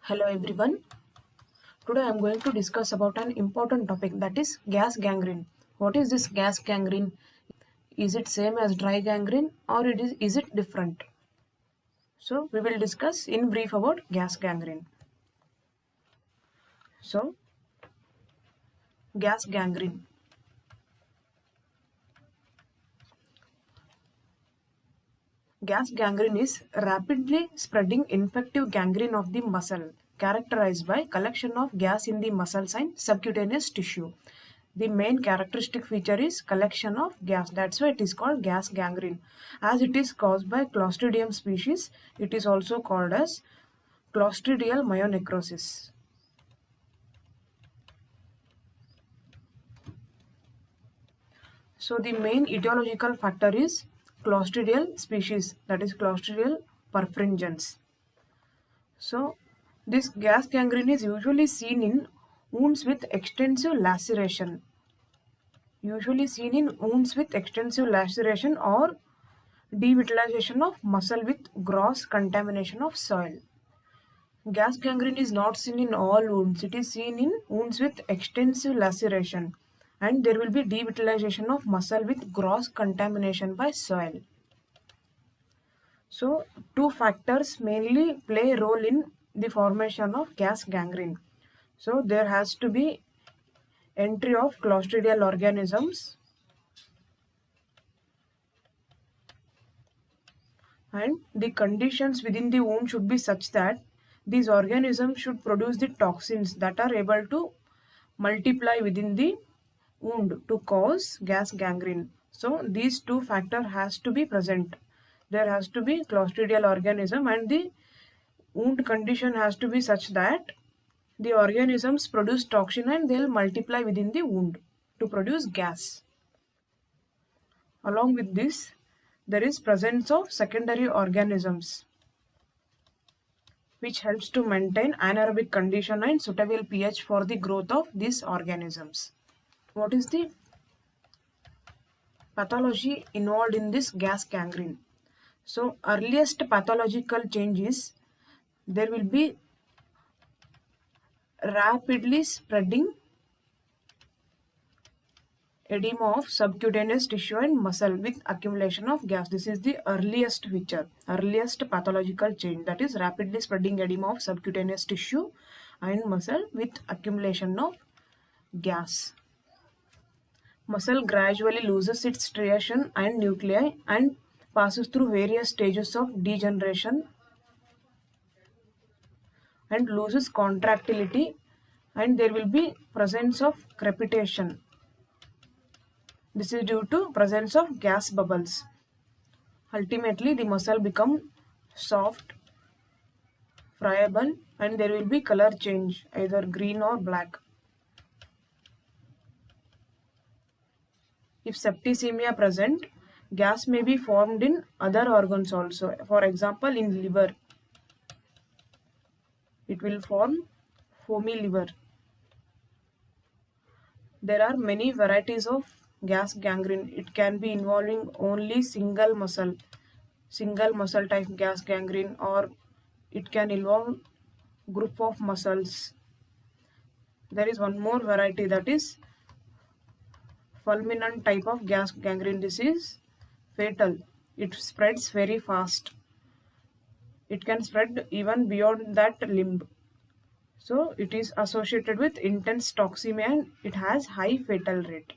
Hello everyone. Today I am going to discuss about an important topic, that is gas gangrene. What is this gas gangrene? Is it same as dry gangrene or is it different? So we will discuss in brief about gas gangrene. So gas gangrene. Gas gangrene is rapidly spreading infective gangrene of the muscle, characterized by collection of gas in the muscles and subcutaneous tissue. The main characteristic feature is collection of gas. That's why it is called gas gangrene. As it is caused by Clostridium species, it is also called as Clostridial myonecrosis. So the main etiological factor is Clostridial species, that is Clostridial perfringens. So this gas gangrene is usually seen in wounds with extensive laceration. Usually seen in wounds with extensive laceration or devitalization of muscle with gross contamination of soil. Gas gangrene is not seen in all wounds. It is seen in wounds with extensive laceration, and there will be devitalization of muscle with gross contamination by soil. So two factors mainly play a role in the formation of gas gangrene. So there has to be entry of Clostridial organisms, and the conditions within the wound should be such that these organisms should produce the toxins that are able to multiply within the wound to cause gas gangrene. So these two factors has to be present. There has to be Clostridial organism, and the wound condition has to be such that the organisms produce toxin and they'll multiply within the wound to produce gas. Along with this, there is presence of secondary organisms which helps to maintain anaerobic condition and suitable pH for the growth of these organisms. What is the pathology involved in this gas gangrene? So earliest pathological changes, there will be rapidly spreading edema of subcutaneous tissue and muscle with accumulation of gas. This is the earliest feature, earliest pathological change, that is rapidly spreading edema of subcutaneous tissue and muscle with accumulation of gas. Muscle gradually loses its striation and nuclei and passes through various stages of degeneration and loses contractility, and there will be presence of crepitation. This is due to presence of gas bubbles. Ultimately, the muscle become soft, friable, and there will be color change, either green or black. If septicemia present, gas may be formed in other organs also. For example, in liver, it will form foamy liver. There are many varieties of gas gangrene. It can be involving only single muscle type gas gangrene, or it can involve group of muscles. There is one more variety, that is fulminant type of gas gangrene. This is fatal. It spreads very fast. It can spread even beyond that limb. So it is associated with intense toxemia and it has high fatal rate,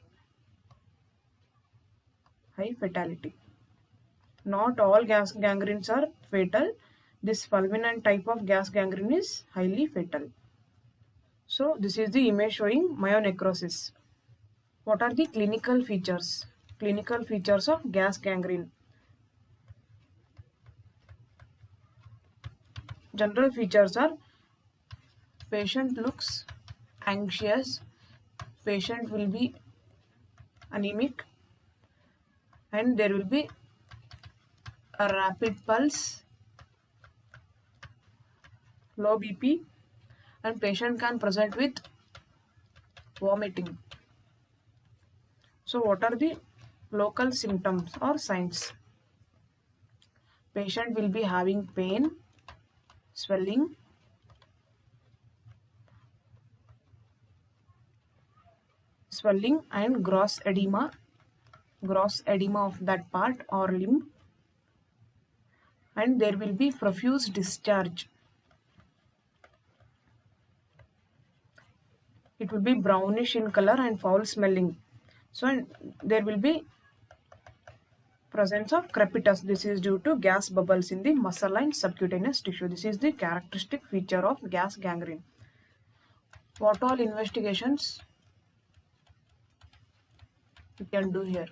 high fatality. Not all gas gangrenes are fatal. This fulminant type of gas gangrene is highly fatal. So this is the image showing myonecrosis. What are the clinical features? Clinical features of gas gangrene. General features are: patient looks anxious, patient will be anemic, and there will be a rapid pulse, low BP, and patient can present with vomiting. So what are the local symptoms or signs? Patient will be having pain, swelling, swelling and gross edema of that part or limb, and there will be profuse discharge. It will be brownish in color and foul smelling. So there will be presence of crepitus. This is due to gas bubbles in the muscle and subcutaneous tissue. This is the characteristic feature of gas gangrene. What all investigations we can do here?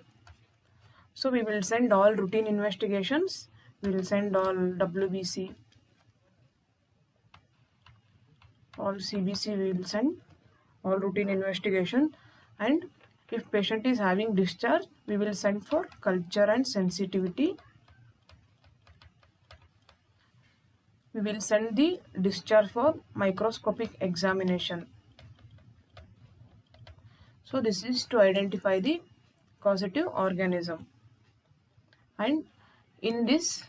So we will send all routine investigations. We will send all WBC, all CBC we will send, all routine investigation, and if patient is having discharge, we will send for culture and sensitivity. We will send the discharge for microscopic examination. So this is to identify the causative organism. And in this,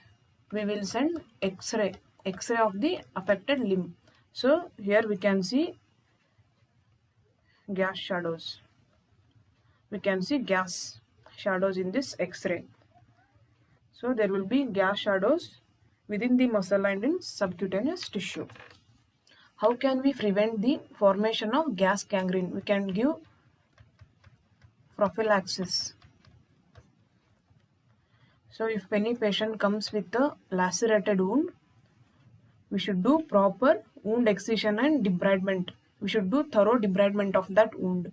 we will send X-ray of the affected limb. So here we can see gas shadows. We can see gas shadows in this X-ray. So there will be gas shadows within the muscle and in subcutaneous tissue. How can we prevent the formation of gas gangrene? We can give prophylaxis. So if any patient comes with a lacerated wound, we should do proper wound excision and debridement. We should do thorough debridement of that wound.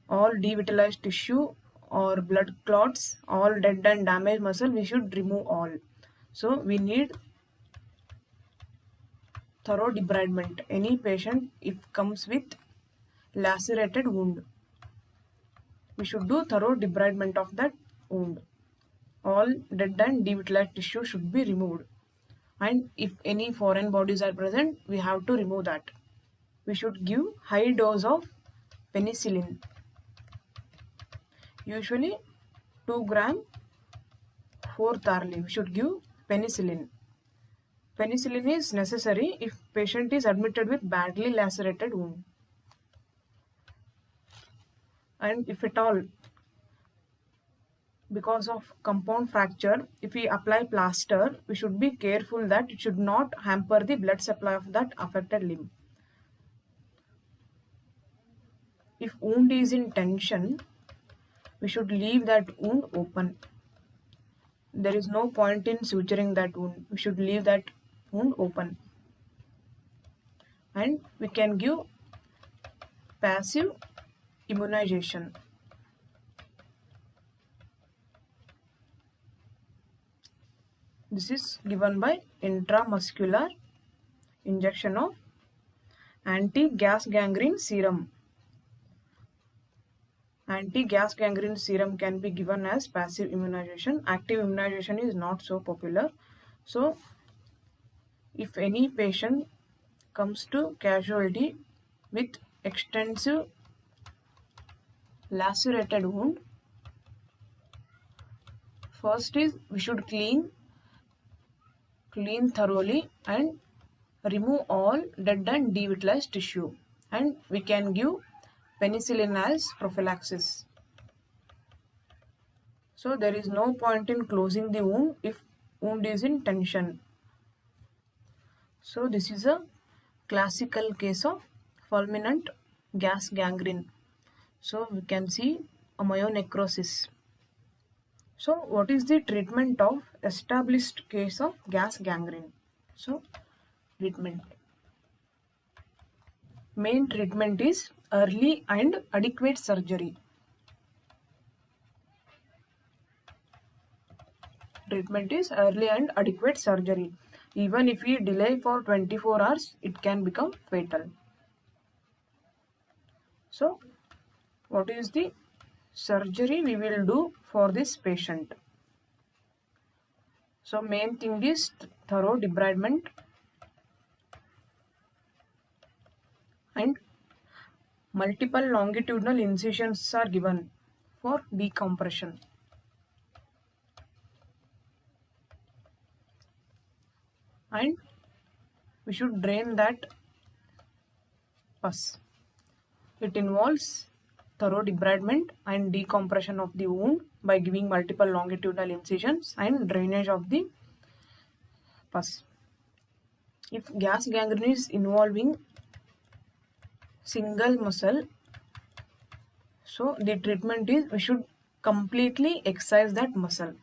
All devitalized tissue or blood clots, all dead and damaged muscle, we should remove all. So we need thorough debridement. Any patient if comes with lacerated wound, we should do thorough debridement of that wound. All dead and devitalized tissue should be removed. And if any foreign bodies are present, we have to remove that. We should give high dose of penicillin. Usually 2 gram 4th hourly. We should give penicillin. Penicillin is necessary if patient is admitted with badly lacerated wound. And if at all, because of compound fracture, if we apply plaster, we should be careful that it should not hamper the blood supply of that affected limb. If wound is in tension, we should leave that wound open. There is no point in suturing that wound. We should leave that wound open. And we can give passive immunization. This is given by intramuscular injection of anti-gas gangrene serum. Anti-gas gangrene serum can be given as passive immunization. Active immunization is not so popular. So, if any patient comes to casualty with extensive lacerated wound, first is we should clean thoroughly and remove all dead and devitalized tissue, and we can give penicillin as prophylaxis. So there is no point in closing the wound if wound is in tension. So this is a classical case of fulminant gas gangrene. So we can see a myonecrosis. So what is the treatment of established case of gas gangrene? So treatment. Main treatment is early and adequate surgery. Treatment is early and adequate surgery. Even if we delay for 24 hours, it can become fatal. So what is the surgery we will do for this patient? So main thing is thorough debridement and multiple longitudinal incisions are given for decompression. And we should drain that pus. It involves thorough debridement and decompression of the wound by giving multiple longitudinal incisions and drainage of the pus. If gas gangrene is involving single muscle, so the treatment is we should completely excise that muscle.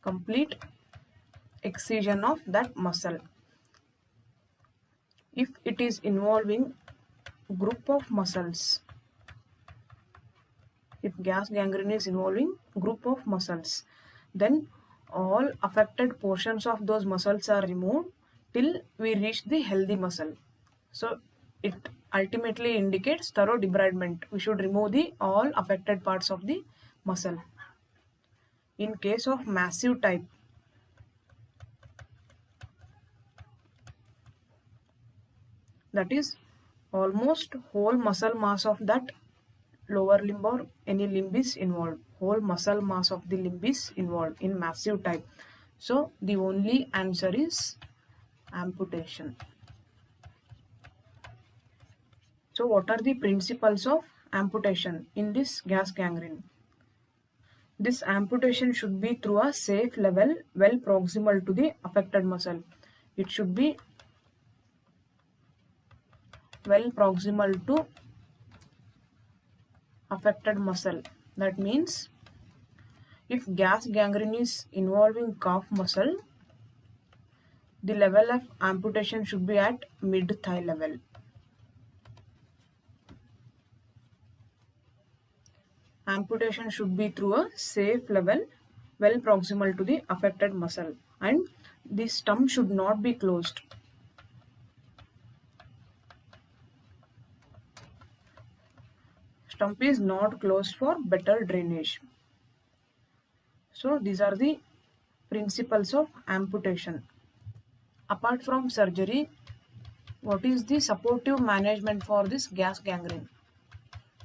Complete excision of that muscle. If it is involving group of muscles, if gas gangrene is involving group of muscles, then all affected portions of those muscles are removed till we reach the healthy muscle. So it ultimately indicates thorough debridement. We should remove the all affected parts of the muscle. In case of massive type, that is almost whole muscle mass of that lower limb or any limb is involved. Whole muscle mass of the limb is involved in massive type. So the only answer is amputation. So what are the principles of amputation in this gas gangrene? This amputation should be through a safe level well proximal to the affected muscle. It should be well proximal to affected muscle. That means if gas gangrene is involving calf muscle, the level of amputation should be at mid-thigh level. Amputation should be through a safe level well proximal to the affected muscle, and the stump should not be closed. Stump is not closed for better drainage. So these are the principles of amputation. Apart from surgery, what is the supportive management for this gas gangrene?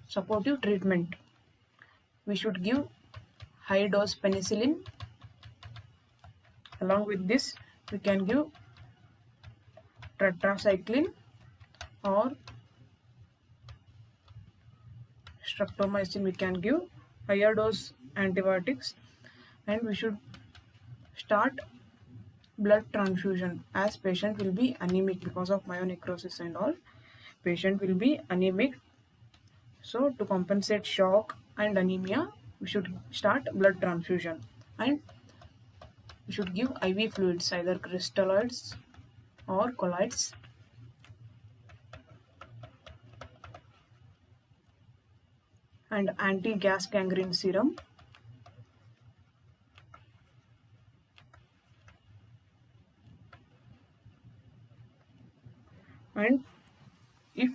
Supportive treatment. We should give high dose penicillin. Along with this, we can give tetracycline or streptomycin. We can give higher dose antibiotics, and we should start blood transfusion as patient will be anemic because of myonecrosis and all. Patient will be anemic. So to compensate shock and anemia, we should start blood transfusion, and we should give IV fluids, either crystalloids or colloids. And anti-gas gangrene serum. And if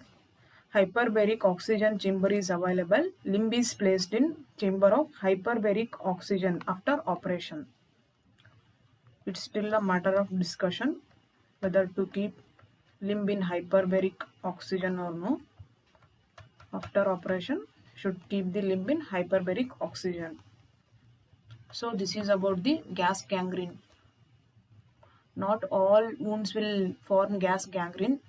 hyperbaric oxygen chamber is available, limb is placed in chamber of hyperbaric oxygen after operation. It's still a matter of discussion whether to keep limb in hyperbaric oxygen or no. After operation, should keep the limb in hyperbaric oxygen. So this is about the gas gangrene. Not all wounds will form gas gangrene.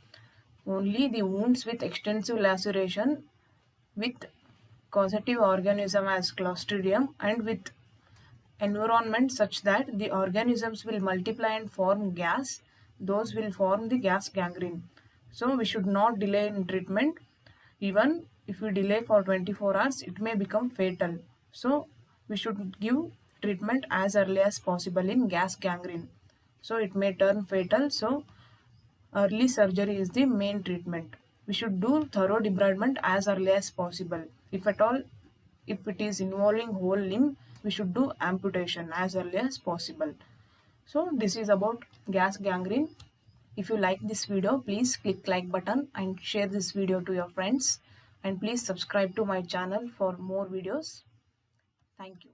Only the wounds with extensive laceration with causative organism as Clostridium and with environment such that the organisms will multiply and form gas, those will form the gas gangrene. So we should not delay in treatment. Even if we delay for 24 hours, it may become fatal. So we should give treatment as early as possible in gas gangrene. So it may turn fatal. So early surgery is the main treatment. We should do thorough debridement as early as possible. If at all, if it is involving whole limb, we should do amputation as early as possible. So this is about gas gangrene. If you like this video, please click like button and share this video to your friends. And please subscribe to my channel for more videos. Thank you.